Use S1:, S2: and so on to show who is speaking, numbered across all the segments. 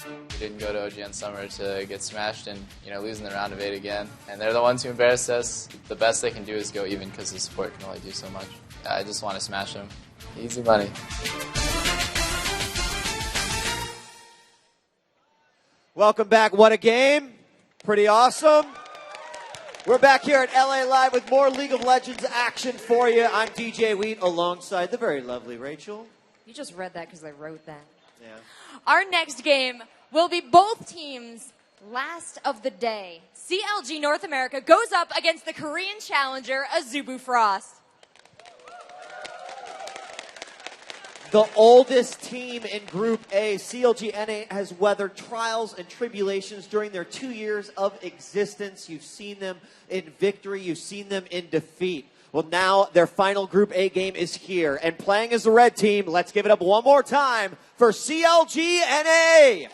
S1: We didn't go to OGN Summer to get smashed and, lose in the round of 8 again. And they're the ones who embarrassed us. The best they can do is go even because the support can only do so much. I just want to smash them. Easy money.
S2: Welcome back. What a game. Pretty awesome. We're back here at LA Live with more League of Legends action for you. I'm DJ Wheat alongside the very lovely Rachel.
S3: You just read that because I wrote that.
S2: Yeah.
S3: Our next game will be both teams' last of the day. CLG North America goes up against the Korean challenger, Azubu Frost.
S2: The oldest team in Group A, CLG.NA, has weathered trials and tribulations during their 2 years of existence. You've seen them in victory. You've seen them in defeat. Well, now their final Group A game is here. And playing as the red team, let's give it up one more time for CLG.NA.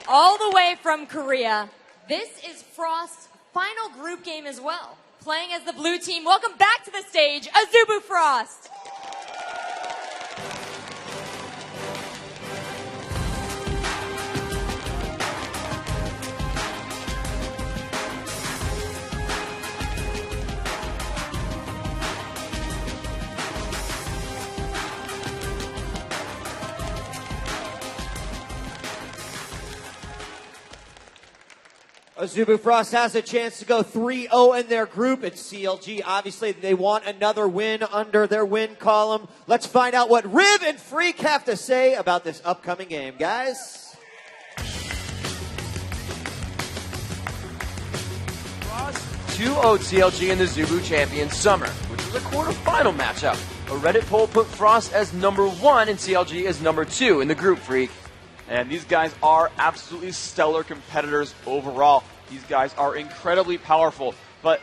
S3: All the way from Korea, this is Frost's final group game as well. Playing as the blue team, welcome back to the stage, Azubu Frost.
S2: Azubu Frost has a chance to go 3-0 in their group. It's CLG. Obviously, they want another win under their win column. Let's find out what Riv and Freak have to say about this upcoming game, guys.
S4: Frost 2-0 CLG in the Zubu Champions Summer, which was a quarterfinal matchup. A Reddit poll put Frost as #1 and CLG as #2 in the group, Freak.
S5: And these guys are absolutely stellar competitors overall. These guys are incredibly powerful. But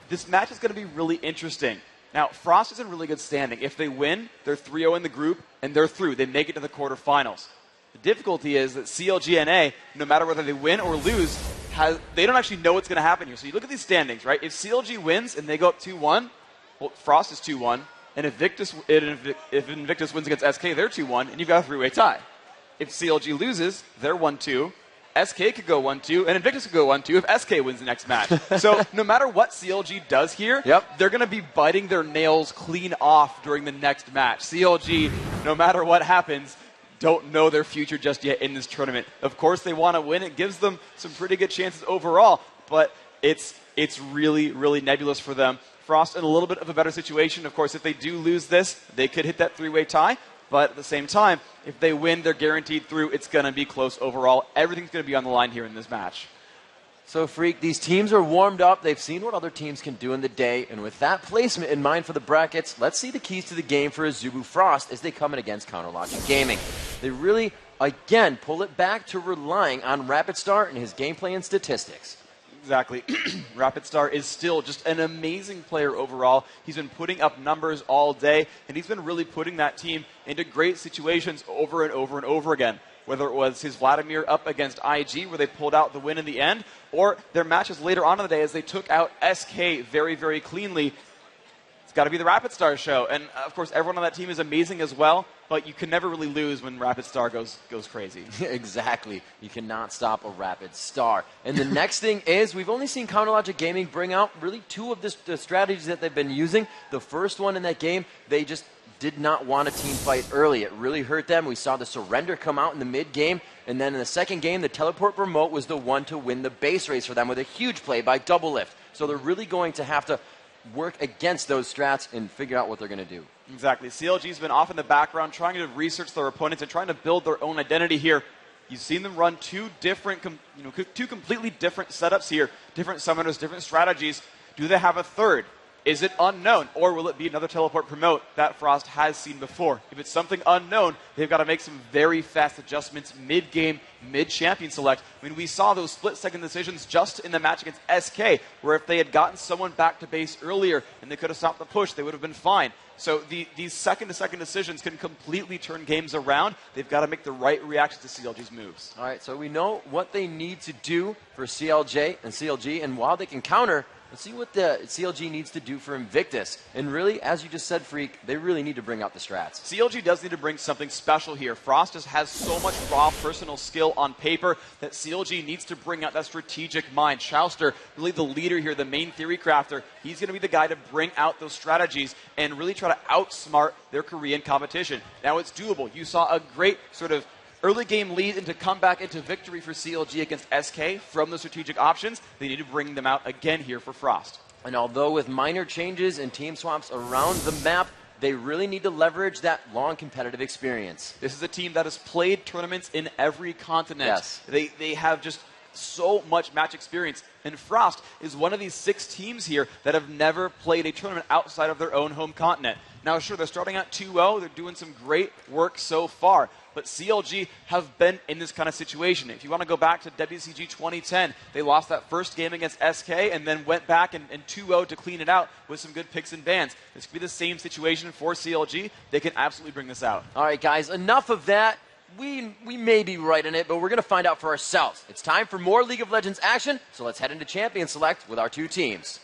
S5: this match is going to be really interesting. Now, Frost is in really good standing. If they win, they're 3-0 in the group, and they're through. They make it to the quarterfinals. The difficulty is that CLG.NA, no matter whether they win or lose, they don't actually know what's going to happen here. So you look at these standings, right? If CLG wins and they go up 2-1, well, Frost is 2-1. And if Invictus wins against SK, they're 2-1, and you've got a three-way tie. If CLG loses, they're 1-2. SK could go 1-2, and Invictus could go 1-2 if SK wins the next match. So no matter what CLG does here, they're going to be biting their nails clean off during the next match. CLG, no matter what happens, don't know their future just yet in this tournament. Of course, they want to win. It gives them some pretty good chances overall, but it's really, really nebulous for them. Frost in a little bit of a better situation. Of course, if they do lose this, they could hit that three-way tie. But at the same time, if they win, they're guaranteed through. It's going to be close overall. Everything's going to be on the line here in this match.
S4: So, Freak, these teams are warmed up. They've seen what other teams can do in the day. And with that placement in mind for the brackets, let's see the keys to the game for Azubu Frost as they come in against Counterlogic Gaming. They really, again, pull it back to relying on Rapid Star and his gameplay and statistics.
S5: Exactly. Rapid Star is still just an amazing player overall. He's been putting up numbers all day, and he's been really putting that team into great situations over and over and over again. Whether it was his Vladimir up against IG, where they pulled out the win in the end, or their matches later on in the day as they took out SK very, very cleanly. It's got to be the Rapid Star show. And, of course, everyone on that team is amazing as well, but you can never really lose when Rapid Star goes crazy.
S4: Exactly. You cannot stop a Rapid Star. And the next thing is we've only seen Counterlogic Gaming bring out really two of the strategies that they've been using. The first one in that game, they just did not want a team fight early. It really hurt them. We saw the surrender come out in the mid-game. And then in the second game, the teleport remote was the one to win the base race for them with a huge play by Double Lift. So they're really going to have to work against those strats and figure out what they're going to do.
S5: Exactly. CLG's been off in the background trying to research their opponents and trying to build their own identity here. You've seen them run two completely different setups here, different summoners, different strategies. Do they have a third? Is it unknown, or will it be another teleport promote that Frost has seen before? If it's something unknown, they've got to make some very fast adjustments mid-game, mid-champion select. I mean, we saw those split-second decisions just in the match against SK, where if they had gotten someone back to base earlier and they could have stopped the push, they would have been fine. So these second-to-second decisions can completely turn games around. They've got to make the right reactions to CLG's moves.
S4: All right, so we know what they need to do for CLG, and while they can counter, let's see what the CLG needs to do for Invictus. And really, as you just said, Freak, they really need to bring out the strats.
S5: CLG does need to bring something special here. Frost just has so much raw personal skill on paper that CLG needs to bring out that strategic mind. Chouster, really the leader here, the main theory crafter, he's going to be the guy to bring out those strategies and really try to outsmart their Korean competition. Now it's doable. You saw a great sort of early game lead into comeback into victory for CLG against SK from the strategic options. They need to bring them out again here for Frost.
S4: And although with minor changes and team swaps around the map, they really need to leverage that long competitive experience.
S5: This is a team that has played tournaments in every continent.
S4: Yes.
S5: They have just so much match experience. And Frost is one of these 6 teams here that have never played a tournament outside of their own home continent. Now, sure, they're starting out 2-0. They're doing some great work so far. But CLG have been in this kind of situation. If you want to go back to WCG 2010, they lost that first game against SK and then went back and 2-0 to clean it out with some good picks and bans. This could be the same situation for CLG. They can absolutely bring this out.
S4: All right, guys, enough of that. We may be right in it, but we're going to find out for ourselves. It's time for more League of Legends action, so let's head into Champion Select with our 2 teams.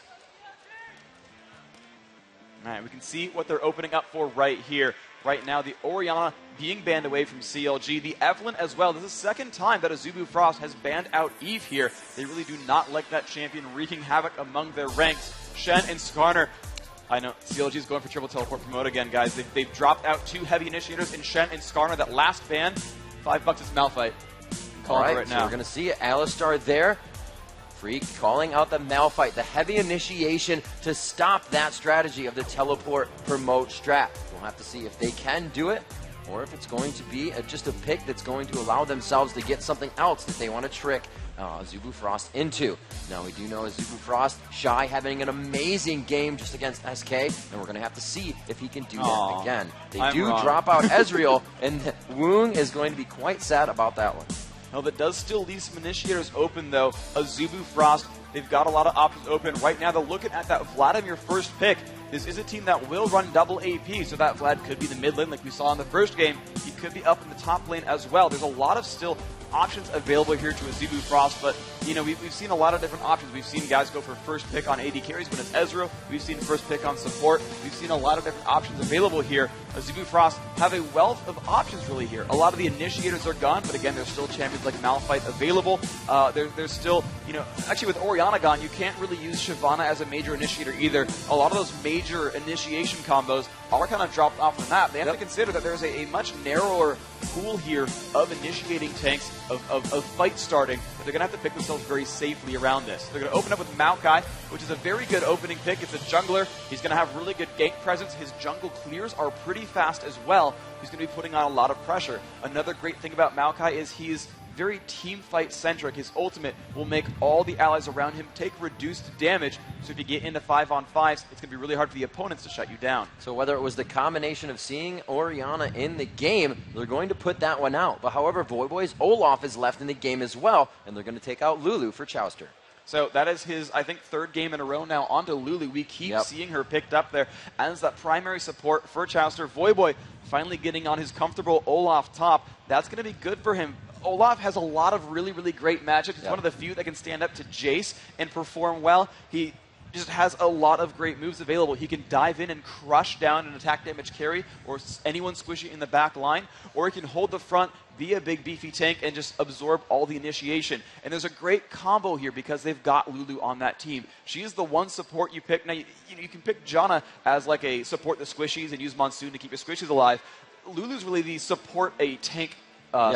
S5: All right, we can see what they're opening up for right here. Right now, the Orianna being banned away from CLG. The Evelynn as well. This is the second time that Azubu Frost has banned out Eve here. They really do not like that champion wreaking havoc among their ranks. Shen and Skarner. I know, CLG is going for triple teleport promote again, guys. They've dropped out 2 heavy initiators in Shen and Skarner. That last ban, $5 is Malphite. Calling it right now.
S4: So we're going to see Alistar there. Freak calling out the Malphite, the heavy initiation to stop that strategy of the teleport promote strat. We'll have to see if they can do it or if it's going to be just a pick that's going to allow themselves to get something else that they want to trick Azubu Frost into. Now, we do know Azubu Frost, Shy having an amazing game just against SK, and we're going to have to see if he can do that again. They do drop out Ezreal, and Woong is going to be quite sad about that one.
S5: No, that does still leave some initiators open, though. Azubu Frost, they've got a lot of options open. Right now, they're looking at that Vladimir first pick. This is a team that will run double AP, so that Vlad could be the mid lane like we saw in the first game. He could be up in the top lane as well. There's a lot of still options available here to Azubu Frost, but you know, we've seen a lot of different options. We've seen guys go for first pick on AD carries when it's Ezreal. We've seen first pick on support. We've seen a lot of different options available here. Azubu Frost have a wealth of options really here. A lot of the initiators are gone, but again, there's still champions like Malphite available. There's still, you know, actually with Orianna gone, you can't really use Shyvana as a major initiator either. A lot of those major initiation combos are kind of dropped off the map. They have to consider that there's a much narrower pool here of initiating tanks, of fight starting, but they're going to have to pick themselves very safely around this. They're going to open up with Maokai, which is a very good opening pick. It's a jungler. He's going to have really good gank presence. His jungle clears are pretty fast as well. He's going to be putting on a lot of pressure. Another great thing about Maokai is he's very team fight centric. His ultimate will make all the allies around him take reduced damage. So if you get into 5-on-5s, it's going to be really hard for the opponents to shut you down.
S4: So whether it was the combination of seeing Orianna in the game, they're going to put that one out. But however, Voyboy's Olaf is left in the game as well, and they're going to take out Lulu for Chouster.
S5: So that is his, I think, 3rd game in a row now onto Lulu. We keep seeing her picked up there as that primary support for Chouster. Voyboy finally getting on his comfortable Olaf top. That's going to be good for him. Olaf has a lot of really, really great magic. He's one of the few that can stand up to Jace and perform well. He just has a lot of great moves available. He can dive in and crush down an attack damage carry or anyone squishy in the back line, or he can hold the front, be a big beefy tank, and just absorb all the initiation. And there's a great combo here because they've got Lulu on that team. She is the one support you pick. Now, you can pick Janna as like a support the squishies and use Monsoon to keep your squishies alive. Lulu's really the support a tank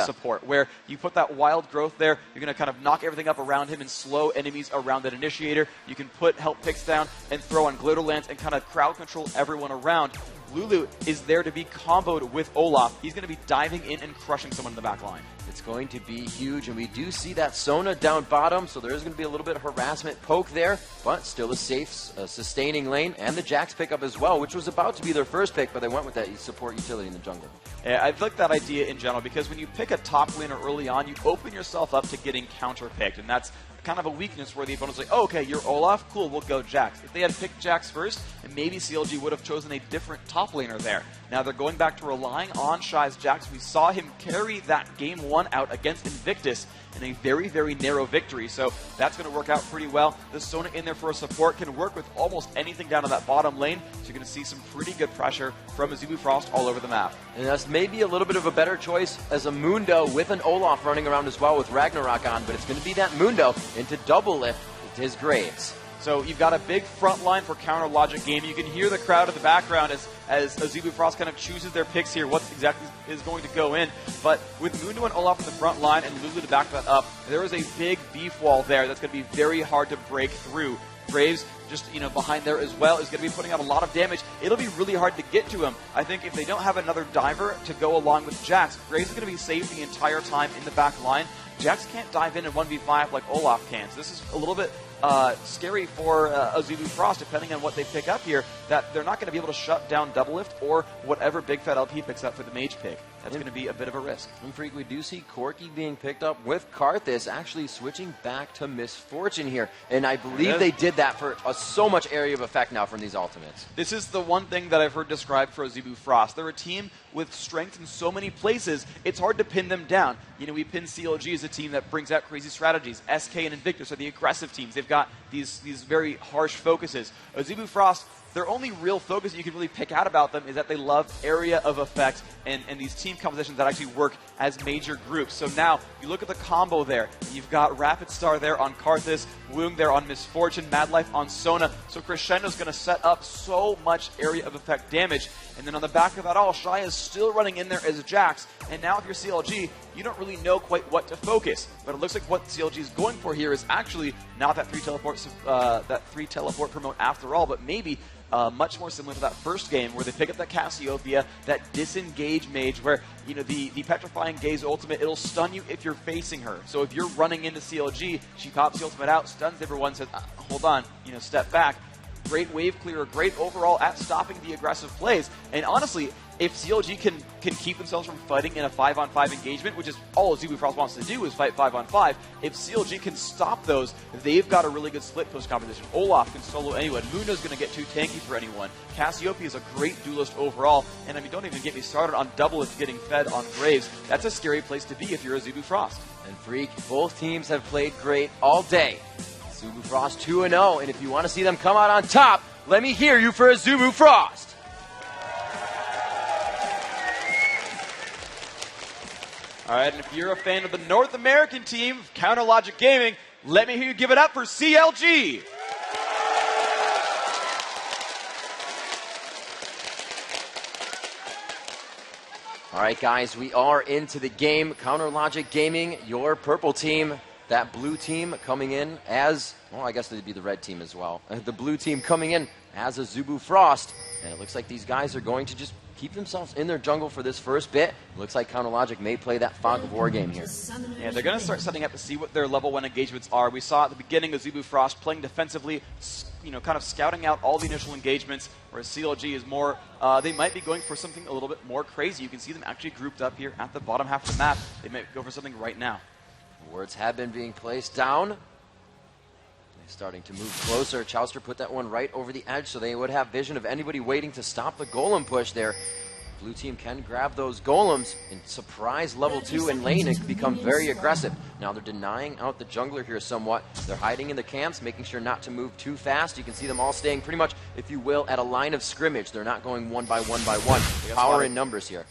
S5: support, where you put that wild growth there, you're going to kind of knock everything up around him and slow enemies around that initiator. You can put help picks down and throw on Glitter Lance and kind of crowd control everyone around. Lulu is there to be comboed with Olaf. He's going to be diving in and crushing someone in the back line.
S4: It's going to be huge, and we do see that Sona down bottom, so there is going to be a little bit of harassment poke there, but still a safe, sustaining lane, and the Jax pickup as well, which was about to be their first pick, but they went with that support utility in the jungle.
S5: Yeah, I like that idea in general, because when you pick a top laner early on, you open yourself up to getting counter-picked, and that's kind of a weakness where the opponent's like, oh, okay, you're Olaf, cool, we'll go Jax. If they had picked Jax first, and maybe CLG would have chosen a different top laner there. Now they're going back to relying on Shy's Jax. We saw him carry that game 1 out against Invictus in a very, very narrow victory, so that's going to work out pretty well. The Sona in there for a support can work with almost anything down to that bottom lane, so you're going to see some pretty good pressure from Azubu Frost all over the map.
S4: And that's maybe a little bit of a better choice as a Mundo with an Olaf running around as well with Ragnarok on, but it's going to be that Mundo into double lift with his Graves.
S5: So you've got a big front line for Counter Logic game. You can hear the crowd in the background as Azubu Frost kind of chooses their picks here, what exactly is going to go in. But with Mundo and Olaf in the front line and Lulu to back that up, there is a big beef wall there that's going to be very hard to break through. Graves just behind there as well is going to be putting out a lot of damage. It'll be really hard to get to him. I think if they don't have another diver to go along with Jax, Graves is going to be safe the entire time in the back line. Jax can't dive in 1v5 like Olaf can. So this is a little bit scary for Azubu Frost, depending on what they pick up here, that they're not going to be able to shut down Double Lift or whatever Big Fat LP picks up for the Mage pick. That's going to be a bit of a risk.
S4: And Freak, we do see Corki being picked up with Karthus actually switching back to Misfortune here. And I believe they did that for so much area of effect now from these ultimates.
S5: This is the one thing that I've heard described for Azubu Frost. They're a team with strength in so many places, it's hard to pin them down. We pin CLG as a team that brings out crazy strategies. SK and Invictus are the aggressive teams. They've got these very harsh focuses. Azubu Frost, their only real focus that you can really pick out about them is that they love area of effect and these team compositions that actually work as major groups. So now, you look at the combo there. You've got Rapid Star there on Karthus, Woong there on Misfortune, Mad Life on Sona. So Crescendo's going to set up so much area of effect damage. And then on the back of that all, Shy is still running in there as Jax. And now if you're CLG, you don't really know quite what to focus. But it looks like what CLG is going for here is actually not that 3 teleport promote after all, but maybe much more similar to that first game where they pick up that Cassiopeia, that disengage mage where, the Petrifying Gaze ultimate, it'll stun you if you're facing her. So if you're running into CLG, she pops the ultimate out, stuns everyone, says, hold on, step back. Great wave clear, great overall at stopping the aggressive plays. And honestly, if CLG can keep themselves from fighting in a 5-on-5 engagement, which is all Azubu Frost wants to do is fight 5-on-5, if CLG can stop those, they've got a really good split push composition. Olaf can solo anyone. Mundo's going to get too tanky for anyone. Cassiopeia is a great duelist overall, and don't even get me started on double if getting fed on Graves. That's a scary place to be if you're Azubu Frost.
S4: And Freak, both teams have played great all day. Azubu Frost 2-0, and if you want to see them come out on top, let me hear you for Azubu Frost.
S5: All right, and if you're a fan of the North American team, Counter Logic Gaming, let me hear you give it up for CLG.
S4: All right, guys, we are into the game. Counter Logic Gaming, your purple team. That blue team coming in as, well, I guess they'd be the red team as well. The blue team coming in as Azubu Frost. And it looks like these guys are going to just keep themselves in their jungle for this first bit. Looks like Counter Logic may play that Fog of War game here.
S5: Yeah, they're going to start setting up to see what their level 1 engagements are. We saw at the beginning of Azubu Frost playing defensively, kind of scouting out all the initial engagements, whereas CLG is more, they might be going for something a little bit more crazy. You can see them actually grouped up here at the bottom half of the map. They might go for something right now.
S4: Wards have been being placed down. Starting to move closer. Chowster put that one right over the edge, so they would have vision of anybody waiting to stop the golem push there. Blue team can grab those golems and surprise level 2 in lane and become very aggressive. Now they're denying out the jungler here somewhat. They're hiding in the camps, making sure not to move too fast. You can see them all staying pretty much, if you will, at a line of scrimmage. They're not going one by one by one. Power in numbers here.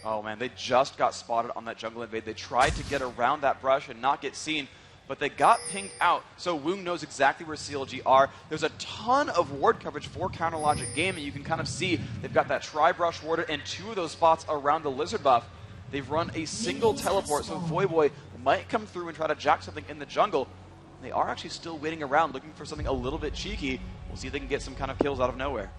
S5: Oh man, they just got spotted on that jungle invade. They tried to get around that brush and not get seen, but they got pinged out, so Woong knows exactly where CLG are. There's a ton of ward coverage for Counter Logic Gaming. You can kind of see they've got that Tri-Brush warded and 2 of those spots around the Lizard buff. They've run a single teleport, so Voyboy might come through and try to jack something in the jungle. They are actually still waiting around, looking for something a little bit cheeky. We'll see if they can get some kind of kills out of nowhere.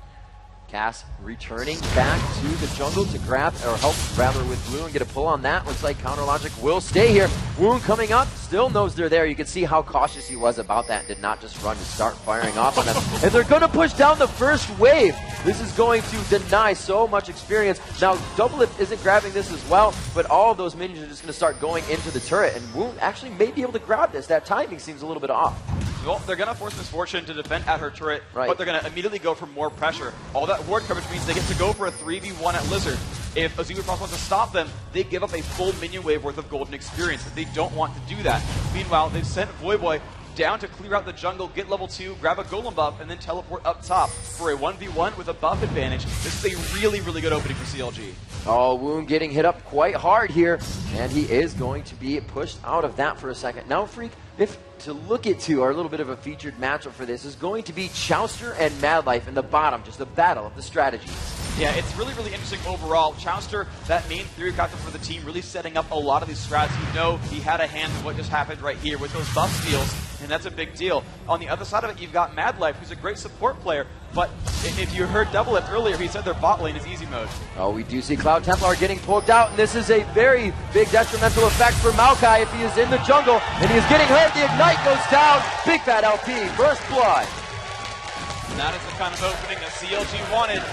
S4: Cass returning back to the jungle to grab, or help rather with Blue and get a pull on that. Looks like Counter Logic will stay here. Wound coming up, still knows they're there. You can see how cautious he was about that. Did not just run to start firing off on them. And they're going to push down the first wave. This is going to deny so much experience. Now, Doublelift isn't grabbing this as well, but all of those minions are just going to start going into the turret. And Wound actually may be able to grab this. That timing seems a little bit off.
S5: Well, they're going to force Misfortune to defend at her turret,
S4: right,
S5: but they're going to immediately go for more pressure. All that ward coverage means they get to go for a 3v1 at Lizard. If Azubu Frost wants to stop them, they give up a full minion wave worth of golden experience. They don't want to do that. Meanwhile, they've sent Voyboy down to clear out the jungle, get level 2, grab a golem buff, and then teleport up top for a 1v1 with a buff advantage. This is a really, really good opening for CLG.
S4: Oh, Wound getting hit up quite hard here, and he is going to be pushed out of that for a second. Now, Freak, if to look at our little bit of a featured matchup for this is going to be Chouster and Madlife in the bottom, just a battle of the strategies.
S5: Yeah, it's really, really interesting overall. Chouster, that main theory captain for the team, really setting up a lot of these strats. You know he had a hand in what just happened right here with those buff steals, and that's a big deal. On the other side of it, you've got Madlife, who's a great support player, but if you heard Doublelift earlier, he said their bot lane is easy mode.
S4: Oh, we do see Cloud Templar getting poked out, and this is a very big detrimental effect for Maokai if he is in the jungle, and he is getting hurt. The Ignite goes down. Big Fat LP, first blood.
S5: And that is the kind of opening that CLG wanted.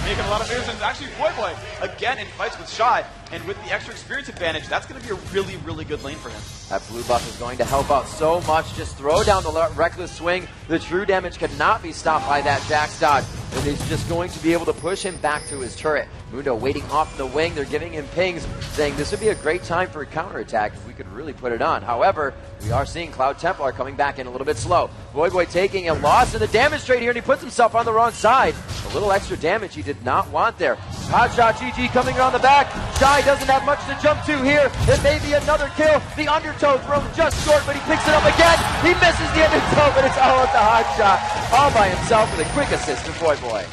S5: Making a lot of moves, and actually Voyboy again in fights with Shy, and with the extra experience advantage, that's going to be a really, really good lane for him.
S4: That blue buff is going to help out so much. Just throw down the reckless swing. The true damage cannot be stopped by that Jax dodge, and he's just going to be able to push him back to his turret. Mundo waiting off the wing. They're giving him pings, saying this would be a great time for a counterattack if we could really put it on. However, we are seeing Cloud Templar coming back in a little bit slow. Voyboy taking a loss in the damage trade here, and he puts himself on the wrong side. A little extra damage he did not want there. Hotshot GG coming around the back. Shy doesn't have much to jump to here. It may be another kill. The undertow thrown just short, but he picks it up again. He misses the undertow, but it's all at the Hotshot. All by himself with a quick assist to Voyboy.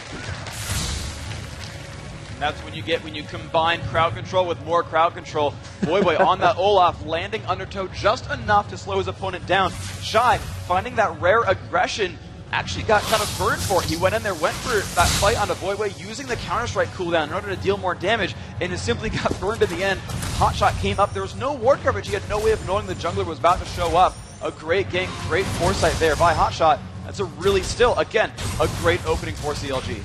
S5: And that's when you get when you combine crowd control with more crowd control. Voyboy on that Olaf, landing undertow just enough to slow his opponent down. Shy, finding that rare aggression, actually got kind of burned for it. He went in there, went for that fight onto Voyboy, using the Counter-Strike cooldown in order to deal more damage, and it simply got burned in the end. Hotshot came up. There was no ward coverage. He had no way of knowing the jungler was about to show up. A great gank, great foresight there by Hotshot. That's a really, still, again, a great opening for CLG.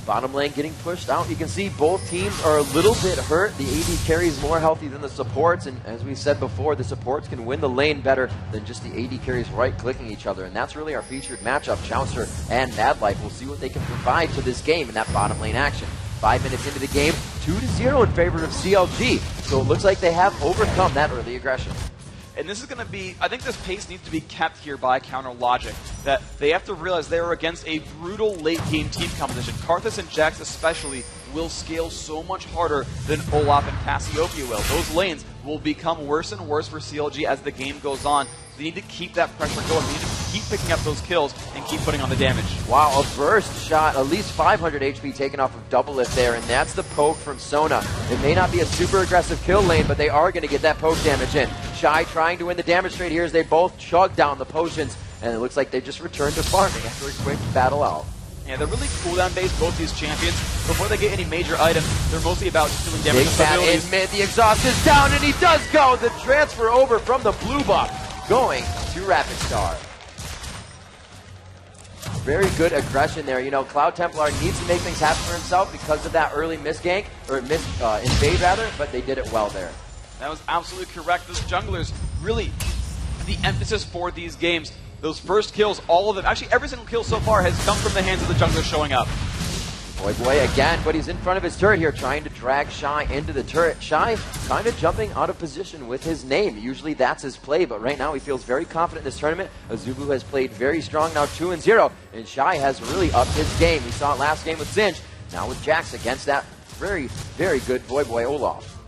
S4: Bottom lane getting pushed out. You can see both teams are a little bit hurt. The AD carry is more healthy than the supports, and as we said before, the supports can win the lane better than just the AD carries right-clicking each other, and that's really our featured matchup, Chouster and Madlife. We'll see what they can provide to this game in that bottom lane action. 5 minutes into the game, 2-0 in favor of CLG, so it looks like they have overcome that early aggression.
S5: And this is going to be, I think this pace needs to be kept here by Counter Logic, that they have to realize they are against a brutal late-game team composition. Karthus and Jax especially will scale so much harder than Olaf and Cassiopeia will. Those lanes will become worse and worse for CLG as the game goes on. They need to keep that pressure going. They need to keep picking up those kills and keep putting on the damage.
S4: Wow, a burst shot, at least 500 HP taken off of Doublelift there, and that's the poke from Sona. It may not be a super aggressive kill lane, but they are going to get that poke damage in. Shy trying to win the damage trade here as they both chug down the potions, and it looks like they just returned to farming after a quick battle out.
S5: Yeah, they're really cooldown based, both these champions. Before they get any major items, they're mostly about just doing damage.
S4: Big Fat in mid, the exhaust is down, and he does go! The transfer over from the blue buff going to Rapid Star. Very good aggression there. You know, Cloud Templar needs to make things happen for himself because of that early misgank, or invade rather, but they did it well there.
S5: That was absolutely correct. Those junglers, really the emphasis for these games. Those first kills, all of them, actually every single kill so far has come from the hands of the junglers showing up.
S4: Voyboy again, but he's in front of his turret here, trying to drag Shy into the turret. Shy kind of jumping out of position with his name. Usually that's his play, but right now he feels very confident in this tournament. Azubu has played very strong, now 2-0, and Shy has really upped his game. We saw it last game with Zinj, now with Jax against that very, very good Voyboy Olaf.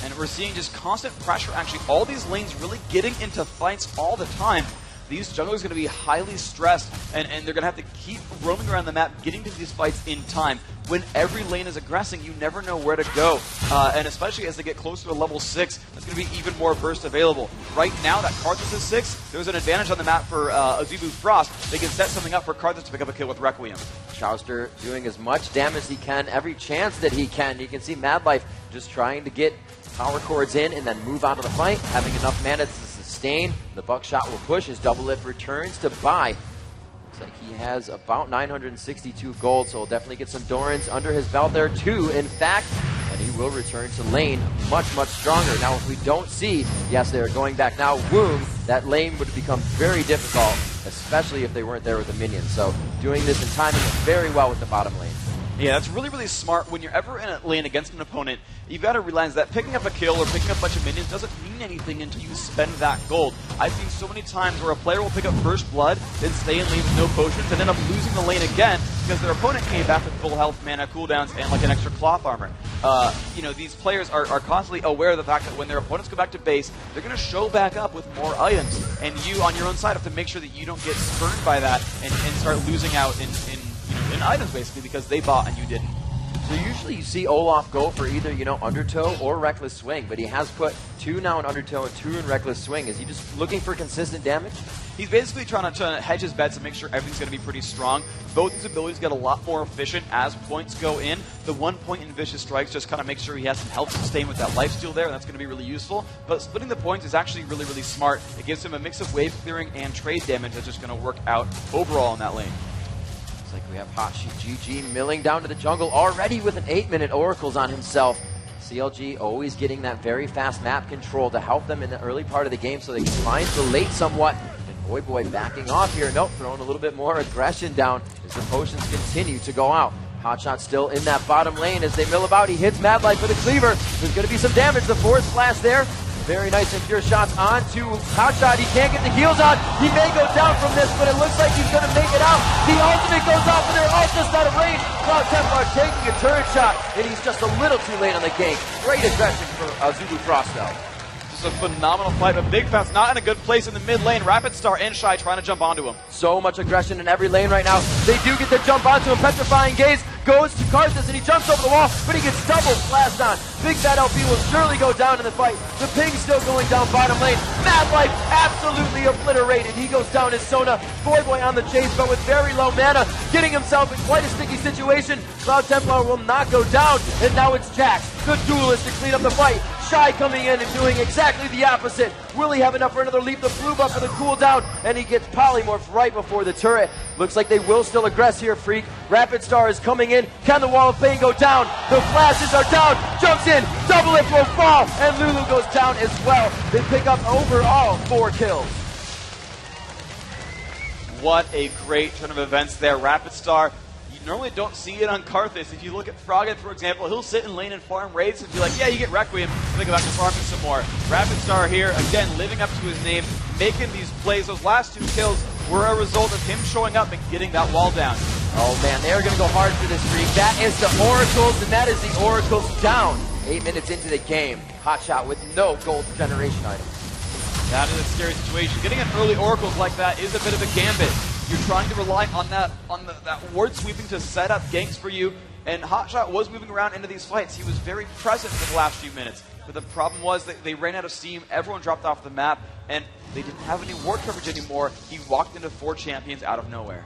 S5: And we're seeing just constant pressure, actually, all these lanes really getting into fights all the time. these junglers are going to be highly stressed, and they're going to have to keep roaming around the map, getting to these fights in time. When every lane is aggressing, you never know where to go, and especially as they get closer to level 6, there's going to be even more burst available. Right now, that Karthus is 6, there's an advantage on the map for Azubu Frost. They can set something up for Karthus to pick up a kill with Requiem.
S4: Chouster doing as much damage as he can, every chance that he can. You can see Mad Life just trying to get power chords in and then move out of the fight, having enough mana to sustain. The buckshot will push. His double lift returns to buy. Looks like he has about 962 gold, so he'll definitely get some Dorans under his belt there too, in fact, and he will return to lane much, much stronger. Now, if we don't see, yes, they're going back now, Wound, that lane would become very difficult, especially if they weren't there with the minions. So doing this and timing it very well with the bottom lane.
S5: Yeah, that's really, really smart. When you're ever in a lane against an opponent, you've got to realize that picking up a kill or picking up a bunch of minions doesn't mean anything until you spend that gold. I've seen so many times where a player will pick up first blood, then stay in lane with no potions, and end up losing the lane again because their opponent came back with full health, mana, cooldowns, and like an extra cloth armor. You know, these players are constantly aware of the fact that when their opponents go back to base, they're going to show back up with more items, and you, on your own side, have to make sure that you don't get spurned by that and start losing out in items, basically, because they bought and you didn't.
S4: So usually you see Olaf go for either, Undertow or Reckless Swing, but he has put 2 now in Undertow and 2 in Reckless Swing. Is he just looking for consistent damage?
S5: He's basically trying to hedge his bets and make sure everything's going to be pretty strong. Both his abilities get a lot more efficient as points go in. The 1 point in Vicious Strikes just kind of makes sure he has some health sustain with that lifesteal there, and that's going to be really useful. But splitting the points is actually really, really smart. It gives him a mix of wave clearing and trade damage that's just going to work out overall in that lane.
S4: Looks like we have GG milling down to the jungle already with an 8-minute Oracles on himself. CLG always getting that very fast map control to help them in the early part of the game so they can find the late somewhat. And Boy backing off here. Nope, throwing a little bit more aggression down as the potions continue to go out. Hotshot still in that bottom lane as they mill about. He hits Mad Life with a cleaver. There's going to be some damage. The force splash there. Very nice and pure shots onto Hotshot. He can't get the heals on. He may go down from this, but it looks like he's going to make it out. The ultimate goes off, and they're all just out of range. Cloud Templar taking a turret shot, and he's just a little too late on the gank. Great aggression for Azubu Frost, though.
S5: Just a phenomenal fight, but Big Fat's not in a good place in the mid lane. Rapid Star and Shy trying to jump onto him.
S4: So much aggression in every lane right now. They do get the jump onto him. Petrifying Gaze goes to Karthus, and he jumps over the wall, but he gets double flashed on. Big Fat LP will surely go down in the fight. The ping's still going down bottom lane. Mad Life absolutely obliterated. He goes down as Sona. Boy on the chase, but with very low mana, getting himself in quite a sticky situation. Cloud Templar will not go down, and now it's Jax, the duelist, to clean up the fight. Shy coming in and doing exactly the opposite. Will he have enough for another leap? The blue buff for the cooldown, and he gets polymorphed right before the turret. Looks like they will still aggress here, Freak. Rapid Star is coming in. Can the Wall of Pain go down? The flashes are down. Jumps in. Double Lift will fall, and Lulu goes down as well. They pick up overall 4 kills.
S5: What a great turn of events there. Rapid Star, you normally don't see it on Karthus. If you look at Froggen, for example, he'll sit in lane and farm raids and be like, yeah, you get Requiem, then go back to farming some more. Rapid Star here, again, living up to his name, making these plays. Those last 2 kills were a result of him showing up and getting that wall down.
S4: Oh man, they're going to go hard for this Freak. That is the Oracles, and that is the Oracles down. 8 minutes into the game. Hotshot with no gold generation item.
S5: That is a scary situation. Getting an early Oracles like that is a bit of a gambit. You're trying to rely on that ward sweeping to set up ganks for you, and Hotshot was moving around into these fights. He was very present for the last few minutes. But the problem was that they ran out of steam, everyone dropped off the map, and they didn't have any ward coverage anymore. He walked into 4 champions out of nowhere.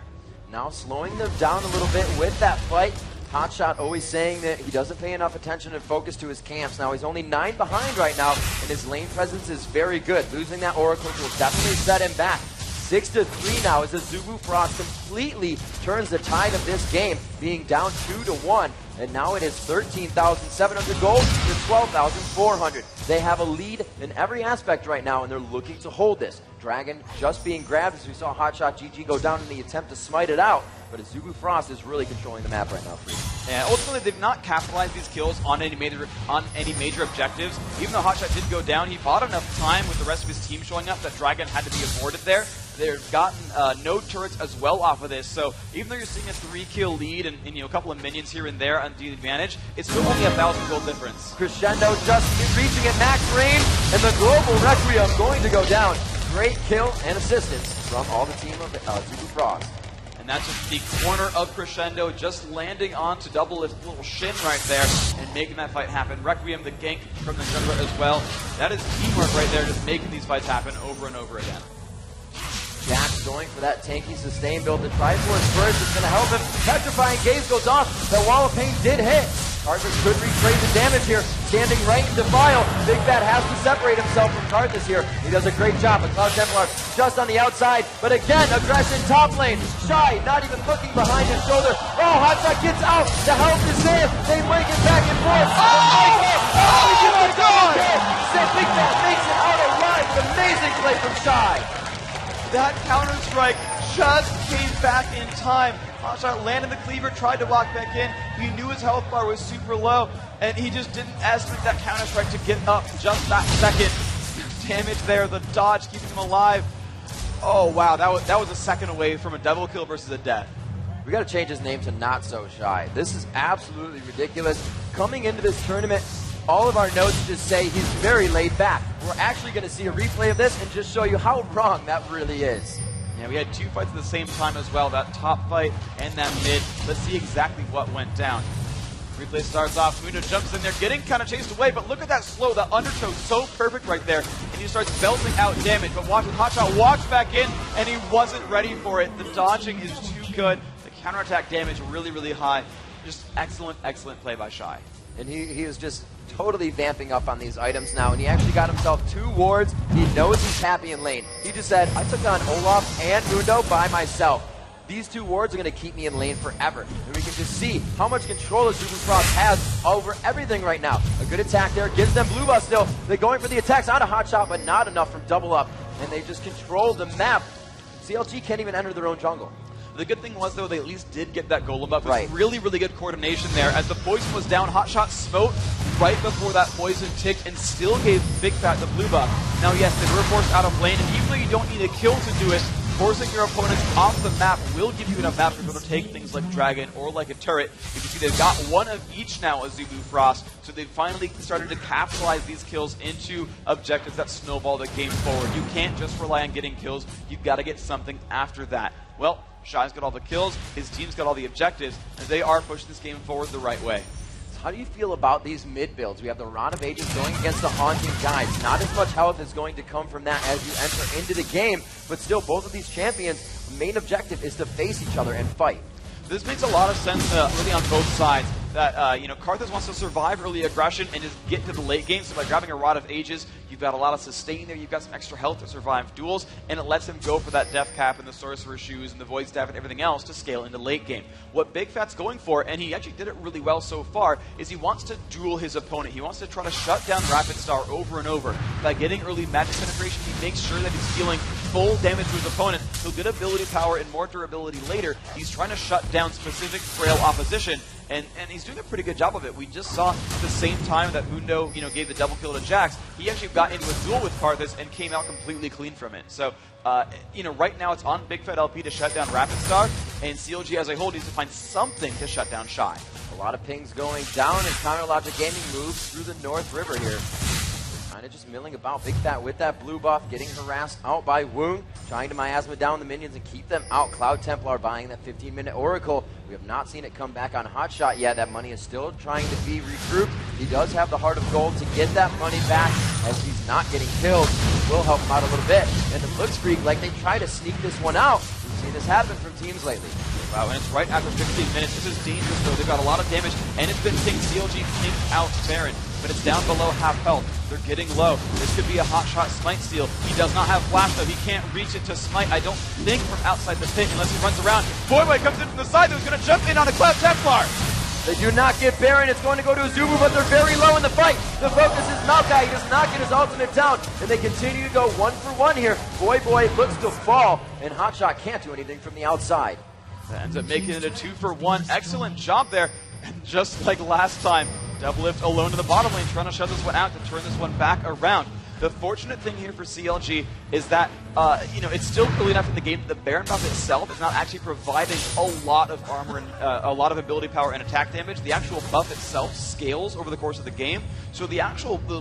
S4: Now slowing them down a little bit with that fight. Hotshot always saying that he doesn't pay enough attention and focus to his camps. Now he's only 9 behind right now, and his lane presence is very good. Losing that Oracle will definitely set him back. 6-3 now as Azubu Frost completely turns the tide of this game, being down 2-1. And now it is 13,700 gold to 12,400. They have a lead in every aspect right now, and they're looking to hold this. Dragon just being grabbed as we saw Hotshot GG go down in the attempt to smite it out. But Azubu Frost is really controlling the map right now.
S5: And ultimately, they've not capitalized these kills on any major objectives. Even though Hotshot did go down, he bought enough time with the rest of his team showing up that Dragon had to be aborted there. They've gotten no turrets as well off of this, so even though you're seeing a 3-kill lead and a couple of minions here and there on the advantage, it's still only 1,000 gold difference.
S4: Crescendo just reaching at max range, and the global Requiem going to go down. great kill and assistance from all the team of Zubu Frost.
S5: And that's just the corner of Crescendo, just landing onto Double Lift's little shin right there and making that fight happen. Requiem, the gank from the jungler as well. That is teamwork right there, just making these fights happen over and over again.
S4: Jax going for that tanky sustain build. The Triforce Burst is going to help him. Petrifying Gaze goes off. The Wall of Pain did hit. Karthus could retrade the damage here. Standing right in Defile. Big Fat has to separate himself from Karthus here. He does a great job. But Cloud Templar just on the outside. But again, aggression top lane. Shy, not even looking behind his shoulder. Oh, Hotshot gets out. The help is there. They break it back and forth. Oh my God! Big Fat makes it out alive. An amazing play from Shy.
S5: That counter-strike just came back in time. Hotshot landed the cleaver, tried to walk back in. He knew his health bar was super low, and he just didn't estimate that counter-strike to get up just that second. Damage there, the dodge keeping him alive. Oh, wow, that was a second away from a double kill versus a death.
S4: We got to change his name to Not So Shy. This is absolutely ridiculous. Coming into this tournament, all of our notes just say he's very laid back. We're actually going to see a replay of this and just show you how wrong that really is.
S5: Yeah, we had two fights at the same time as well, that top fight and that mid. Let's see exactly what went down. Replay starts off, Mundo jumps in there, getting kind of chased away, but look at that slow, the undertow so perfect right there, and he starts belting out damage, but watch, Hotshot walks back in, and he wasn't ready for it. The dodging is too good, the counterattack damage really, really high. Just excellent, excellent play by Shy.
S4: And he is just totally vamping up on these items now, and he actually got himself 2 wards. He knows he's happy in lane. He just said, I took on Olaf and Mundo by myself. These 2 wards are going to keep me in lane forever. And we can just see how much control Zubu Frost has over everything right now. A good attack there, gives them blue buff still. They're going for the attacks on a Hotshot, but not enough from Double Up. And they just control the map. CLG can't even enter their own jungle.
S5: The good thing was, though, they at least did get that golem buff.
S4: Right.
S5: Really, really good coordination there. As the poison was down, Hotshot smote right before that poison ticked and still gave Big Fat the blue buff. Now, yes, they were forced out of lane, and even though you don't need a kill to do it, forcing your opponents off the map will give you enough map to be able to take things like Dragon or like a turret. You can see they've got one of each now as Zubu Frost, so they've finally started to capitalize these kills into objectives that snowball the game forward. You can't just rely on getting kills, you've got to get something after that. Well, Shy's got all the kills, his team's got all the objectives, and they are pushing this game forward the right way.
S4: How do you feel about these mid builds? We have the Rod of Ages going against the Haunting Guides. Not as much health is going to come from that as you enter into the game, but still both of these champions' main objective is to face each other and fight.
S5: This makes a lot of sense really on both sides. That Karthus wants to survive early aggression and just get to the late game. So by grabbing a Rod of Ages, you've got a lot of sustain there. You've got some extra health to survive duels, and it lets him go for that Death Cap and the Sorcerer's Shoes and the Void Staff and everything else to scale into late game. What Big Fat's going for, and he actually did it really well so far, is he wants to duel his opponent. He wants to try to shut down Rapid Star over and over. By getting early magic penetration, he makes sure that he's dealing full damage to his opponent. He'll get ability power and more durability later. He's trying to shut down specific frail opposition, and he's doing a pretty good job of it. We just saw the same time that Mundo, gave the double kill to Jax, he actually got into a duel with Karthus and came out completely clean from it. So, right now it's on Big Fat LP to shut down Rapid Star, and CLG as a whole needs to find something to shut down Shy.
S4: A lot of pings going down, and CLG.NA moves through the North River here. Kind of just milling about. Big Fat with that blue buff, getting harassed out by Wound, trying to miasma down the minions and keep them out. Cloud Templar buying that 15-minute Oracle. We have not seen it come back on Hotshot yet. That money is still trying to be regrouped. He does have the Heart of Gold to get that money back as he's not getting killed. It will help him out a little bit. And it looks, Freak, like they try to sneak this one out. We've seen this happen from teams lately.
S5: Wow, and it's right after 15 minutes. This is dangerous, though. They've got a lot of damage, and it's been pinged. CLG pinged out Baron, but it's down below half health. They're getting low. This could be a Hotshot smite steal. He does not have flash, though. He can't reach it to smite, I don't think, from outside the pit unless he runs around. Boy comes in from the side, though. He's going to jump in on a Cloud Templar.
S4: They do not get Baron. It's going to go to Zubu, but they're very low in the fight. The focus is Maokai. He does not get his ultimate down, and they continue to go 1-for-1 here. Boy looks to fall, and Hotshot can't do anything from the outside.
S5: That ends up making it a 2-for-1. Excellent job there. And just like last time, Double Lift alone to the bottom lane, trying to shut this one out to turn this one back around. The fortunate thing here for CLG is that, it's still early enough in the game that the Baron buff itself is not actually providing a lot of armor and a lot of ability power and attack damage. The actual buff itself scales over the course of the game, so the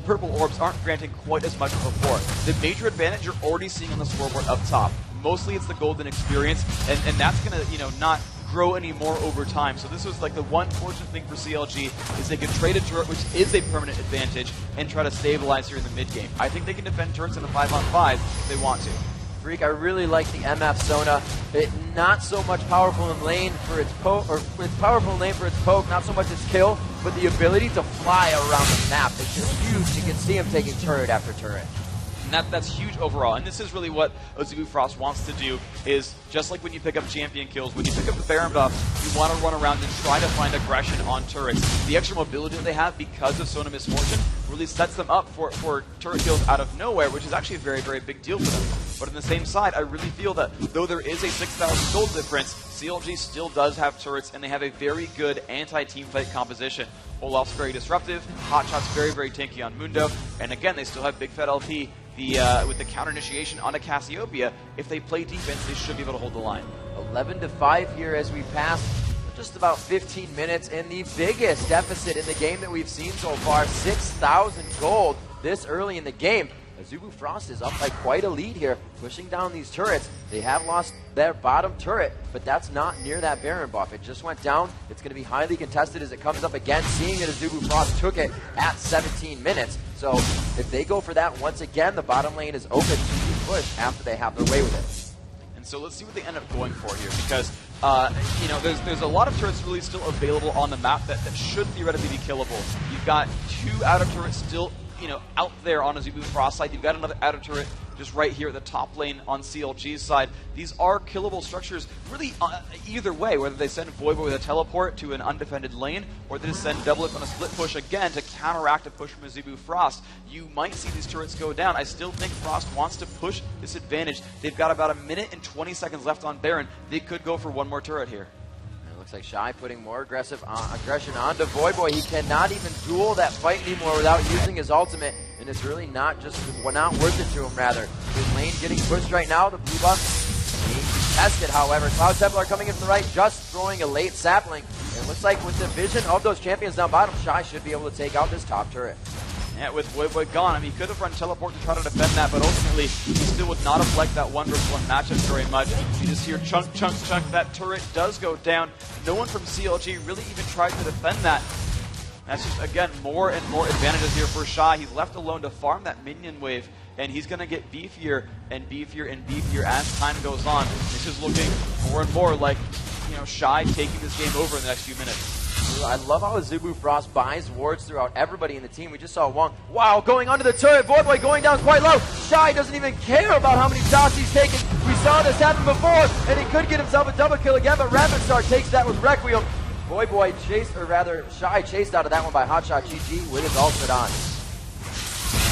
S5: purple orbs aren't granting quite as much as before. The major advantage you're already seeing on the scoreboard up top. Mostly it's the golden experience, and that's going to, not grow any more over time. So this was like the one fortunate thing for CLG is they could trade a turret, which is a permanent advantage, and try to stabilize here in the mid game. I think they can defend turrets in a 5-on-5 if they want to.
S4: Freak, I really like the MF Sona. Not so much powerful in lane for its poke, or it's powerful in lane for its poke, not so much its kill, but the ability to fly around the map is just huge. You can see him taking turret after turret.
S5: And that's huge overall. And this is really what Azubu Frost wants to do, is just like when you pick up champion kills, when you pick up the Baron buff, you want to run around and try to find aggression on turrets. The extra mobility that they have because of Sona Misfortune really sets them up for turret kills out of nowhere, which is actually a very, very big deal for them. But on the same side, I really feel that though there is a 6,000 gold difference, CLG still does have turrets, and they have a very good anti-team fight composition. Olaf's very disruptive, Hotshot's very, very tanky on Mundo, and again, they still have Big Fat LP. With the counter initiation onto Cassiopeia, if they play defense, they should be able to hold the line.
S4: 11-5 here as we pass just about 15 minutes, and the biggest deficit in the game that we've seen so far, 6,000 gold this early in the game. Azubu Frost is up by quite a lead here, pushing down these turrets. They have lost their bottom turret, but that's not near that Baron buff. It just went down. It's going to be highly contested as it comes up again, seeing that Azubu Frost took it at 17 minutes. So if they go for that once again, the bottom lane is open to be pushed after they have their way with it.
S5: And so let's see what they end up going for here, because there's a lot of turrets really still available on the map that should theoretically be killable. You've got 2 outer turrets still out there on Azubu Frost side. You've got another outer turret just right here at the top lane on CLG's side. These are killable structures really either way, whether they send Voivod with a teleport to an undefended lane, or they just send Double It on a split push again to counteract a push from Azubu Frost. You might see these turrets go down. I still think Frost wants to push this advantage. They've got about 1 minute and 20 seconds left on Baron. They could go for one more turret here.
S4: Looks like Shy putting more aggression onto Voivod. He cannot even duel that fight anymore without using his ultimate, and it's really not worth it to him, rather. His lane getting pushed right now. The blue buff being tested, however. Cloud Templar coming in from the right, just throwing a late sapling. And it looks like with the vision of those champions down bottom, Shy should be able to take out this top turret.
S5: Yeah, with Voivod gone, I mean, he could have run teleport to try to defend that, but ultimately, he still would not have liked that 1-versus-1 matchup very much. You just hear chunk, chunk, chunk. That turret does go down. No one from CLG really even tried to defend that. That's just, again, more and more advantages here for Shy. He's left alone to farm that minion wave, and he's going to get beefier and beefier and beefier as time goes on. This is looking more and more like, Shy taking this game over in the next few minutes.
S4: I love how Azubu Frost buys wards throughout everybody in the team. We just saw Wong, wow, going under the turret. Voivod going down quite low. Shy doesn't even care about how many shots he's taken. We saw this happen before, and he could get himself a double kill again, but Rapid Star takes that with Requiem. Shy chased out of that one by Hotshot GG with his ultimate on.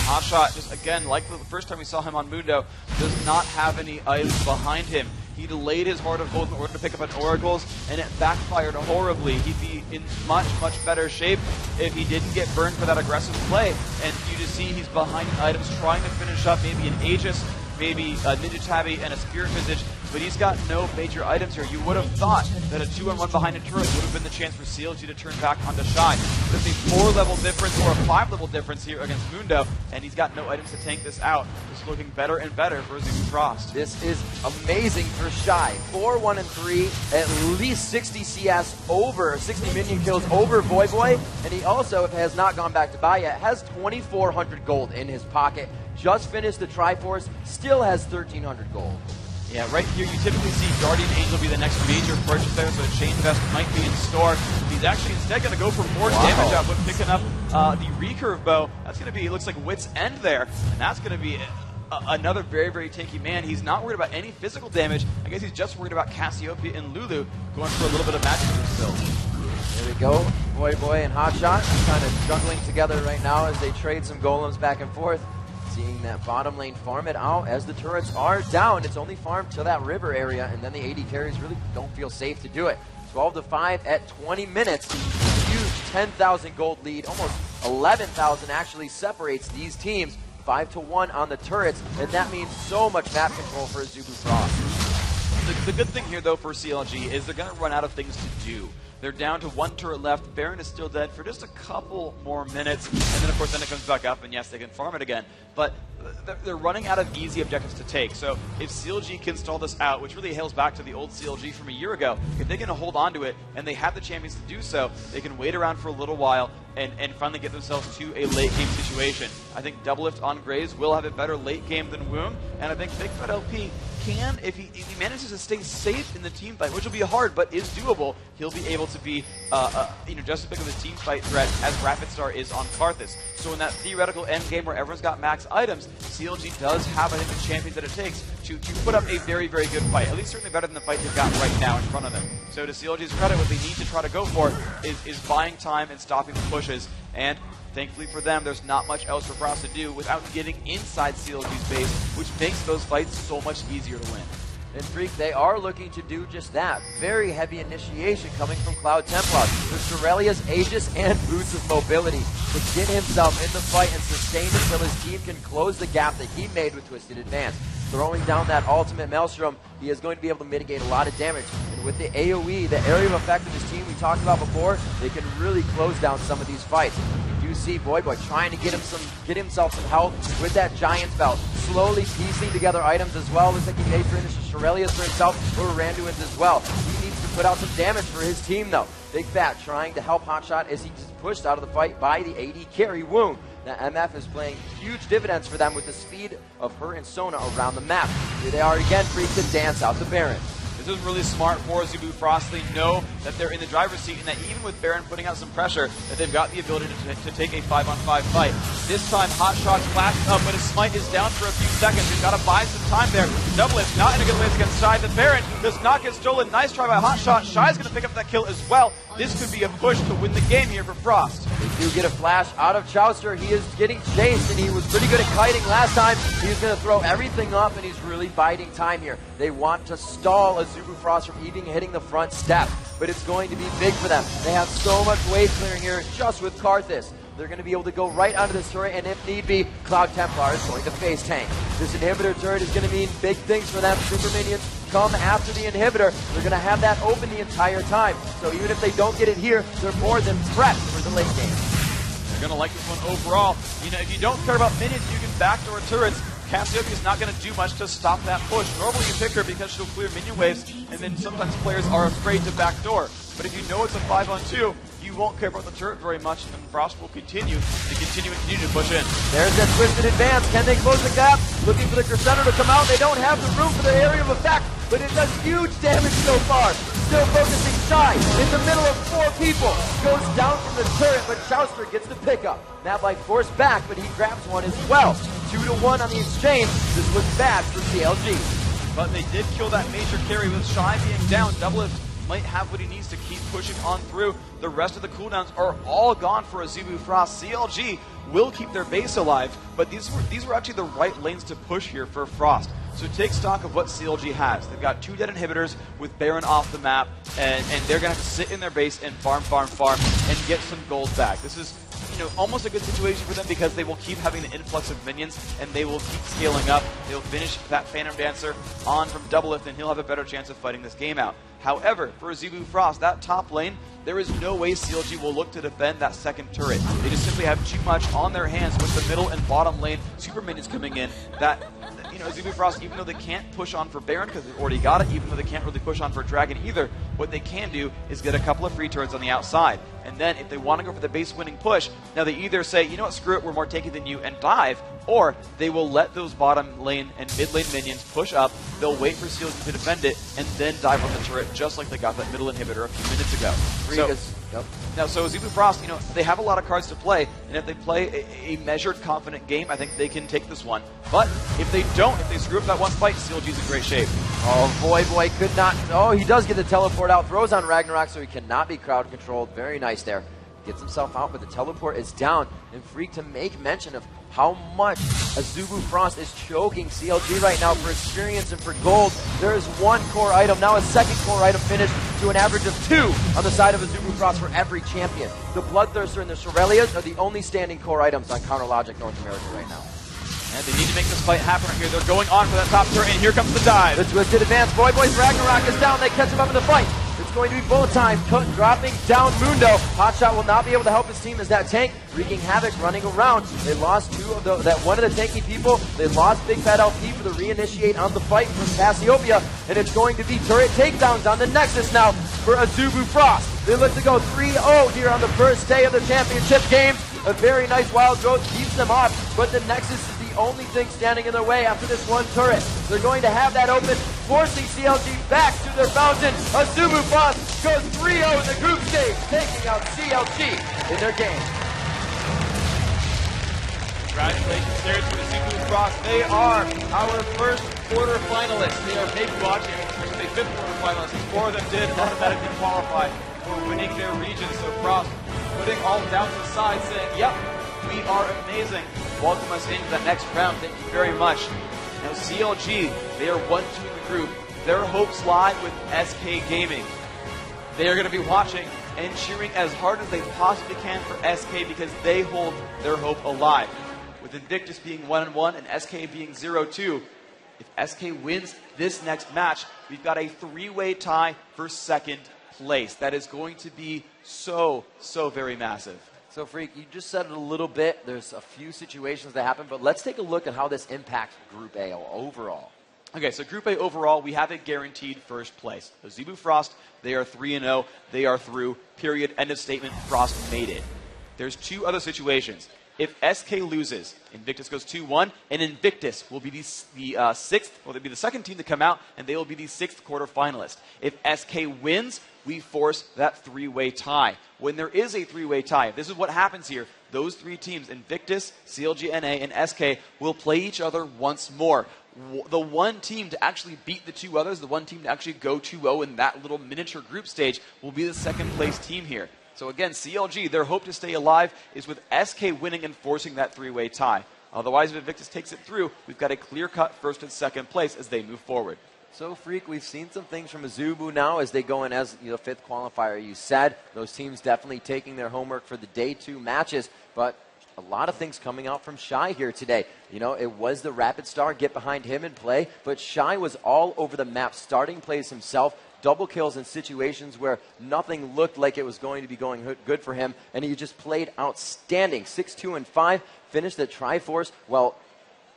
S5: Hotshot, just again, like the first time we saw him on Mundo, does not have any items behind him. He delayed his Heart of Gold in order to pick up an Oracles, and it backfired horribly. He'd be in much, much better shape if he didn't get burned for that aggressive play. And you just see he's behind items trying to finish up maybe an Aegis, maybe a Ninja Tabby, and a Spirit Visage, but he's got no major items here. You would have thought that a 2-on-1 behind a turret would have been the chance for CLG to turn back onto Shy. There's a 4-level difference or a 5-level difference here against Mundo, and he's got no items to tank this out. It's looking better and better for Azubu Frost.
S4: This is amazing for Shy. 4-1-3, at least 60 CS over, 60 minion kills over Voivod, and he also, if has not gone back to buy yet, has 2,400 gold in his pocket. Just finished the Triforce, still has 1,300 gold.
S5: Yeah, right here you typically see Guardian Angel be the next major purchase there, so a Chain Vest might be in store. He's actually instead going to go for more damage output, picking up the recurve bow. That's going to be, it looks like Wit's End there, and that's going to be another very, very tanky man. He's not worried about any physical damage. I guess he's just worried about Cassiopeia and Lulu going for a little bit of magic still.
S4: There we go. Voivod and Hotshot kind of juggling together right now as they trade some golems back and forth. Seeing that bottom lane farm it out as the turrets are down. It's only farmed to that river area, and then the AD carries really don't feel safe to do it. 12-5 at 20 minutes. Huge 10,000 gold lead, almost 11,000 actually separates these teams. 5-1 on the turrets, and that means so much map control for Azubu Frost.
S5: The good thing here, though, for CLG is they're going to run out of things to do. They're down to 1 turret left. Baron is still dead for just a couple more minutes. And then, of course, then it comes back up, and yes, they can farm it again. But they're running out of easy objectives to take. So if CLG can stall this out, which really hails back to the old CLG from a year ago, if they can hold on to it, and they have the champions to do so, they can wait around for a little while and finally get themselves to a late game situation. I think Doublelift on Graves will have a better late game than Woong, and I think Big Fat LP can, if he manages to stay safe in the team fight, which will be hard but is doable, he'll be able to be just as big of a team fight threat as Rapid Star is on Karthus. So in that theoretical end game where everyone's got max items, CLG does have, I think, the champions that it takes to put up a very, very good fight. At least certainly better than the fight they've got right now in front of them. So to CLG's credit, what they need to try to go for is buying time and stopping the pushes. And thankfully for them, there's not much else for Frost to do without getting inside CLG's base, which makes those fights so much easier to win.
S4: And Freak, they are looking to do just that. Very heavy initiation coming from Cloud Templar. With Shurelia's Aegis and Boots of Mobility to get himself in the fight and sustain until his team can close the gap that he made with Twisted Advance. Throwing down that ultimate Maelstrom, he is going to be able to mitigate a lot of damage. And with the AoE, the area of effect of his team we talked about before, they can really close down some of these fights. You see Boy trying to get himself some help with that Giant Belt, slowly piecing together items as well. Looks like he may finish Shurelia's for himself, or Randuin's as well. He needs to put out some damage for his team though. Big Fat trying to help Hotshot as he's pushed out of the fight by the AD carry Woong. Now MF is playing huge dividends for them with the speed of her and Sona around the map. Here they are again, free to dance out the Baron.
S5: This is really smart for Azubu Frost. They know that they're in the driver's seat and that even with Baron putting out some pressure, that they've got the ability to take a 5-on-5 fight. This time, Hotshot's flashed up, but his smite is down for a few seconds. He's got to buy some time there. Doublelift not in a good place against Shy. The Baron does not get stolen. Nice try by Hotshot. Shy's going to pick up that kill as well. This could be a push to win the game here for Frost.
S4: They do get a flash out of Chowster. He is getting chased, and he was pretty good at kiting last time. He's going to throw everything up, and he's really biding time here. They want to stall Azubu Frost from even hitting the front step, but it's going to be big for them. They have so much wave clearing here just with Karthus. They're going to be able to go right onto this turret, and if need be, Cloud Templar is going to face tank. This inhibitor turret is going to mean big things for them. Super minions come after the inhibitor. They're going to have that open the entire time. So even if they don't get it here, they're more than prepped for the late game.
S5: They're going to like this one overall. You know, if you don't care about minions, you can backdoor turrets. Cassiopeia is not going to do much to stop that push. Normally you pick her because she'll clear minion waves, and then sometimes players are afraid to backdoor. But if you know it's a 5-on-2, you won't care about the turret very much, and Frost will continue to push in.
S4: There's that Twisted Advance. Can they close the gap? Looking for the Crescendo to come out. They don't have the room for the area of effect, but it does huge damage so far. Still focusing Shy in the middle of 4 people. Goes down from the turret, but Chowster gets the pickup. Mad-like forced back, but he grabs one as well. 2-1 on the exchange. This looks bad for CLG.
S5: But they did kill that major carry with Shy being down. Doublelift might have what he needs to keep pushing on through. The rest of the cooldowns are all gone for Azubu Frost. CLG will keep their base alive, but these were actually the right lanes to push here for Frost. So take stock of what CLG has. They've got 2 dead inhibitors with Baron off the map, and they're going to have to sit in their base and farm, and get some gold back. This is almost a good situation for them because they will keep having the influx of minions, and they will keep scaling up. They'll finish that Phantom Dancer on from Doublelift, and he'll have a better chance of fighting this game out. However, for Azubu Frost, that top lane, there is no way CLG will look to defend that second turret. They just simply have too much on their hands with the middle and bottom lane super minions coming in that, Azubu Frost, even though they can't push on for Baron because they've already got it, even though they can't really push on for Dragon either, what they can do is get a couple of free turrets on the outside. And then if they want to go for the base winning push, now they either say, you know what, screw it, we're more tanky than you, and dive, or they will let those bottom lane and mid lane minions push up, they'll wait for CLG to defend it, and then dive on the turret, just like they got that middle inhibitor a few minutes ago. So Azubu Frost, they have a lot of cards to play, and if they play a measured, confident game, I think they can take this one. But if they don't, if they screw up that one fight, CLG's in great shape.
S4: Oh, Boy could not. Oh, he does get the teleport out. Throws on Ragnarok, so he cannot be crowd controlled. Very nice there. Gets himself out, but the teleport is down. And Freak to make mention of how much Azubu Frost is choking CLG right now for experience and for gold. There is 1 core item, now a 2nd core item finished to an average of 2 on the side of Azubu Frost for every champion. The Bloodthirster and the Shurelias are the only standing core items on Counter Logic North America right now.
S5: And they need to make this fight happen right here. They're going on for that top turret, and here comes the dive.
S4: The twisted advance. Voyboy's Ragnarok is down. They catch him up in the fight. It's going to be bullet time. Dropping down Mundo. Hotshot will not be able to help his team as that tank wreaking havoc running around. They lost one of the tanky people. They lost Big Fat LP for the reinitiate on the fight from Cassiopeia. And it's going to be turret takedowns on the Nexus now for Azubu Frost. They look to go 3-0 here on the first day of the championship games. A very nice wild growth keeps them off, but the Nexus is the only thing standing in their way after this one turret. They're going to have that open, forcing CLG back to their fountain. Azubu Frost goes 3-0 in the group stage, taking out CLG in their game.
S5: Congratulations here to Azubu Frost. They are our first quarterfinalists. They are maybe watching, the fifth quarterfinalists. 4 of them did automatically qualify for winning their region. So Frost putting all doubts aside, saying, yep, we are amazing. Welcome us into the next round. Thank you very much. Now CLG, they are 1-2 in the group. Their hopes lie with SK Gaming. They are going to be watching and cheering as hard as they possibly can for SK because they hold their hope alive. With Invictus being 1-1 and SK being 0-2, if SK wins this next match, we've got a 3-way tie for second place. That is going to be so very massive.
S4: So, Freak, you just said it a little bit. There's a few situations that happen, but let's take a look at how this impacts Group A overall.
S5: Okay, so Group A overall, we have a guaranteed first place. Azubu Frost, they are 3-0. They are through. Period. End of statement. Frost made it. There's 2 other situations. If SK loses, Invictus goes 2-1, and Invictus will be the sixth, or they'll be the second team to come out, and they will be the 6th quarterfinalist. If SK wins, we force that 3-way tie. When there is a 3-way tie, this is what happens here. Those 3 teams, Invictus, CLG.NA, and SK, will play each other once more. The one team to actually beat the 2 others, the one team to actually go 2-0 in that little miniature group stage, will be the second place team here. So again, CLG, their hope to stay alive is with SK winning and forcing that 3-way tie. Otherwise, if Invictus takes it through, we've got a clear-cut first and second place as they move forward.
S4: So, Freak, we've seen some things from Azubu now as they go in as the 5th qualifier. You said those teams definitely taking their homework for the day 2 matches, but a lot of things coming out from Shy here today. You know, it was the Rapid Star, get behind him and play, but Shy was all over the map, starting plays himself, double kills in situations where nothing looked like it was going to be going good for him, and he just played outstanding. 6-2-5, finished at Triforce. Well,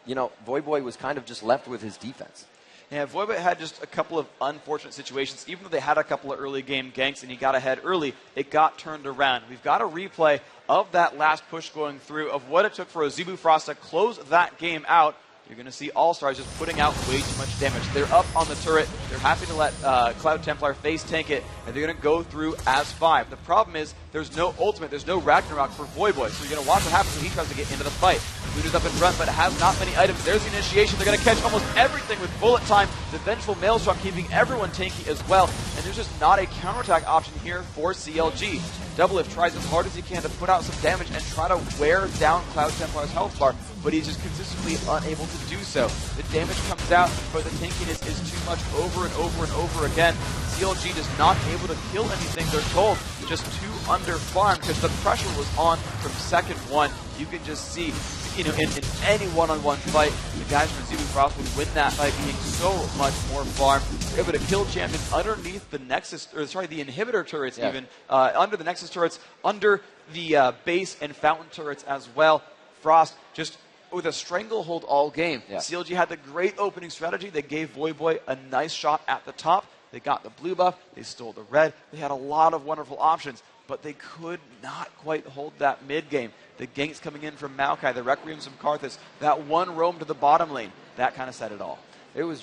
S4: you know, Voyboy was kind of just left with his defense.
S5: Yeah, Voyboy had just a couple of unfortunate situations. Even though they had a couple of early game ganks and he got ahead early, it got turned around. We've got a replay of that last push going through, of what it took for Azubu Frost to close that game out. You're going to see All-Stars just putting out way too much damage. They're up on the turret. They're happy to let Cloud Templar face tank it, and they're going to go through as 5. The problem is there's no ultimate. There's no Ragnarok for Voyboy, so you're going to watch what happens when he tries to get into the fight. Luna's up in front, but has not many items. There's the initiation. They're going to catch almost everything with bullet time. The vengeful Maelstrom keeping everyone tanky as well, and there's just not a counterattack option here for CLG. Doublelift tries as hard as he can to put out some damage and try to wear down Cloud Templar's health bar, but he's just consistently unable to do so. The damage comes out, but the tankiness is too much over and over and over again. CLG is not able to kill anything, they're told. Just too under-farmed because the pressure was on from second 1. You can just see, you know, in any one-on-one fight, the guys from Azubu Frost would win that by being so much more farmed. They're able to kill champions underneath the Nexus, or sorry, the inhibitor turrets even, under the Nexus turrets, under the base and fountain turrets as well. Frost just with a stranglehold all game. Yeah. CLG had the great opening strategy. They gave Voyboy a nice shot at the top. They got the blue buff. They stole the red. They had a lot of wonderful options, but they could not quite hold that mid game. The ganks coming in from Maokai, the Requiems from Karthus, that one roam to the bottom lane, that kind of said it all.
S4: It was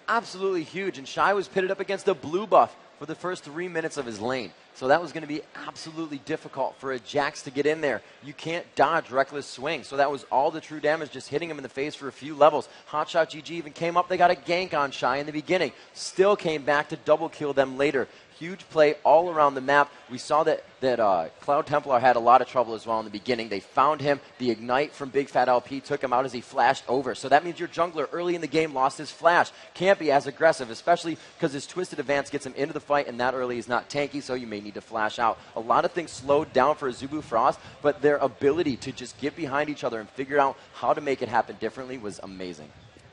S4: absolutely huge, and Shy was pitted up against the blue buff for the first 3 minutes of his lane. So that was going to be absolutely difficult for a Jax to get in there. You can't dodge Reckless Swing. So that was all the true damage, just hitting him in the face for a few levels. Hotshot GG even came up. They got a gank on Shy in the beginning. Still came back to double kill them later. huge play all around the map. We saw that Cloud Templar had a lot of trouble as well in the beginning. They found him. The Ignite from Big Fat LP took him out as he flashed over. So that means your jungler early in the game lost his flash. Can't be as aggressive, especially because his Twisted Advance gets him into the fight, and that early is not tanky, so you may need to flash out. A lot of things slowed down for Azubu Frost, but their ability to just get behind each other and figure out how to make it happen differently was amazing.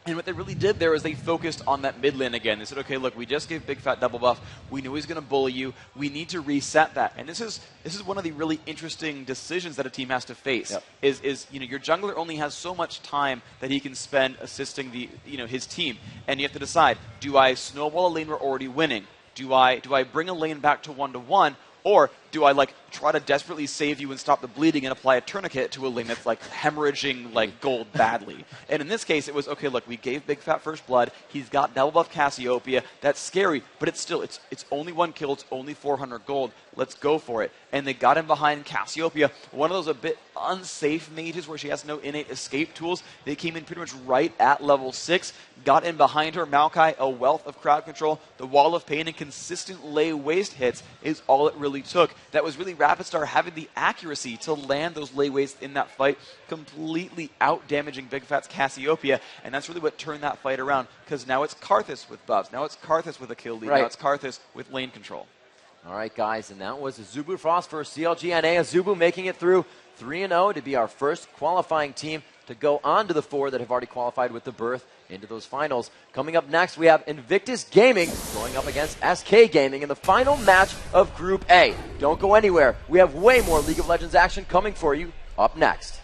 S5: And what they really did there is they focused on that mid lane again. They said, okay, look, we just gave Big Fat double buff. We knew he's going to bully you. We need to reset that. And this is one of the really interesting decisions that a team has to face.
S4: Yep.
S5: Is your jungler only has so much time that he can spend assisting his team, and you have to decide: do I snowball a lane we're already winning? Do I bring a lane back to 1-1? Or do I try to desperately save you and stop the bleeding and apply a tourniquet to a lane that's hemorrhaging gold badly? And in this case, it was, okay, look, we gave Big Fat first blood. He's got double buff Cassiopeia. That's scary, but it's only 1 kill. It's only 400 gold. Let's go for it. And they got him behind Cassiopeia, one of those a bit unsafe mages where she has no innate escape tools. They came in pretty much right at level 6, got in behind her. Maokai, a wealth of crowd control, the Wall of Pain, and consistent lay waste hits is all it really took. That was really Rapidstar having the accuracy to land those lay wastes in that fight, completely out-damaging Big Fat's Cassiopeia, and that's really what turned that fight around, because now it's Karthus with buffs, now it's Karthus with a kill lead,
S4: right.
S5: Now it's Karthus with lane control.
S4: All right, guys, and that was Azubu Frost for CLG.NA. Azubu making it through 3-0 to be our first qualifying team to go on to the 4 that have already qualified with the berth into those finals. Coming up next, we have Invictus Gaming going up against SK Gaming in the final match of Group A. Don't go anywhere. We have way more League of Legends action coming for you up next.